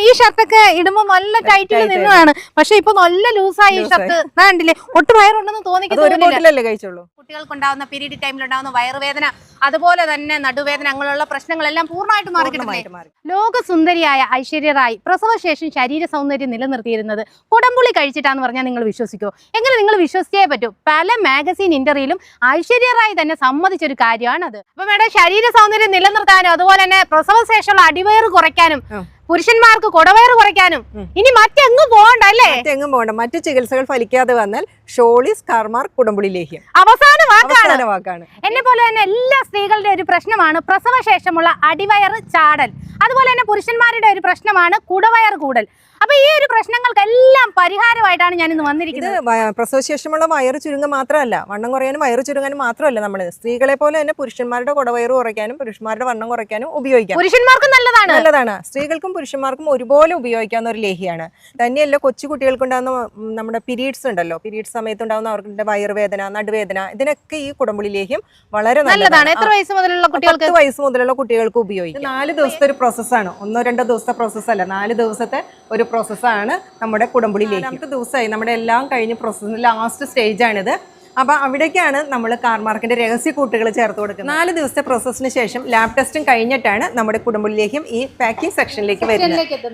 ഈ ഷർട്ടൊക്കെ ഇടുമ്പോ നല്ല ടൈറ്റിൽ നിന്നതാണ്, പക്ഷെ ഇപ്പൊ നല്ല ലൂസായി ഈ ഷർട്ട്. കണ്ടില്ലേ, ഒട്ടും വയറുണ്ടെന്ന് തോന്നിക്കുന്നില്ല. കുട്ടികൾക്കുണ്ടാവുന്ന പീരീഡ് ടൈമിലുണ്ടാവുന്ന വയറുവേദന, അതുപോലെ തന്നെ നടുവേദന, അങ്ങനെയുള്ള പ്രശ്നങ്ങളെല്ലാം പൂർണ്ണമായിട്ട് മാറിക്കിട്ടുന്നത്. ലോകസുന്ദരിയായ ഐശ്വര്യ റായ് പ്രസവശേഷം ശരീര സൗന്ദര്യം നിലനിർത്തിയിരുന്നത് കുടംപുളി കഴിച്ചിട്ടാന്ന് പറഞ്ഞാൽ നിങ്ങൾ വിശ്വസിക്കുമോ? എങ്ങനെ നിങ്ങൾ വിശ്വസിച്ചേ പറ്റൂ. പല മാഗസീൻ ഇന്റർവ്യൂലും ഐശ്വര്യ റായ് തന്നെ സമ്മതിച്ചൊരു കാര്യമാണ് അത്. അപ്പൊ മേഡം, ശരീര സൗന്ദര്യം നിലനിർത്താനും അതുപോലെ തന്നെ പ്രസവശേഷമുള്ള അടിവയറ് കുറയ്ക്കാനും പുരുഷന്മാർക്ക് കുടവയറ് കുറയ്ക്കാനും ഇനി മറ്റെങ്ങും പോകണ്ട അല്ലേ? മറ്റെങ്ങും പോകണ്ട. മറ്റു ചികിത്സകൾ ഫലിക്കാതെ വന്നാൽ ഷോളിസ് കാർമാർ കുടംപുളി ലേഹ്യം അവസാന വാക്കാണ്. എന്നെ പോലെ തന്നെ എല്ലാ സ്ത്രീകളുടെ ഒരു പ്രശ്നമാണ് പ്രസവശേഷമുള്ള അടിവയറ് ചാടൽ. അതുപോലെ തന്നെ പുരുഷന്മാരുടെ ഒരു പ്രശ്നമാണ് കുടവയർ കൂടൽ. അപ്പൊ ഈ ഒരു പ്രശ്നങ്ങൾക്കെല്ലാം പരിഹാരമായിട്ടാണ് ഞാൻ ഇന്ന് വന്നിരിക്കുന്നത്. പ്രസവശേഷമുള്ള വയറ് ചുരുങ്ങുക മാത്രമല്ല, വണ്ണം കുറയാനും വയറ് ചുരുങ്ങാനും മാത്രമല്ല, നമ്മൾ സ്ത്രീകളെ പോലെ തന്നെ പുരുഷന്മാരുടെ കുടവയറ് കുറയ്ക്കാനും പുരുഷന്മാരുടെ വണ്ണം കുറയ്ക്കാനും ഉപയോഗിക്കാം. പുരുഷന്മാർക്കും നല്ലതാണ്. സ്ത്രീകൾക്കും പുരുഷന്മാർക്കും ഒരുപോലെ ഉപയോഗിക്കാവുന്ന ഒരു ലേഹ്യമാണ്. തന്നെയല്ല, കൊച്ചു കുട്ടികൾക്കുണ്ടാകുന്ന നമ്മുടെ പീരീഡ്സ് ഉണ്ടല്ലോ, പീരീഡ്സ് സമയത്തുണ്ടാകുന്ന അവർക്ക് വയറുവേദന, നടുവേദന, ഇതിനൊക്കെ ഈ കുടംപുളി ലേഹ്യം വളരെ നല്ലതാണ്. എത്ര വയസ്സ് മുതലുള്ള കുട്ടികൾക്ക്? 10 വയസ്സ് മുതലുള്ള കുട്ടികൾക്ക് ഉപയോഗിക്കാം. 4 ദിവസത്തെ ഒരു പ്രോസസ്സാണ്, 1-2 ദിവസത്തെ പ്രോസസ്സല്ല, 4 ദിവസത്തെ ഒരു പ്രോസസ്സാണ് നമ്മുടെ കുടംപുളി ലേഹ്യം. 4 ദിവസമായി നമ്മുടെ എല്ലാം കഴിഞ്ഞ് പ്രോസസ്സിന്റെ ലാസ്റ്റ് സ്റ്റേജാണിത്. അപ്പോൾ അവിടേക്കാണ് നമ്മൾ കാർമാർക്കിന്റെ രഹസ്യ കൂട്ടുകൾ ചേർത്ത് കൊടുക്കുന്നത്. 4 ദിവസത്തെ പ്രോസസ്സിന് ശേഷം ലാബ് ടെസ്റ്റും കഴിഞ്ഞിട്ടാണ് നമ്മുടെ കുടംപുളി ലേഹ്യം ഈ പാക്കിംഗ് സെക്ഷനിലേക്ക് വരുന്നത്.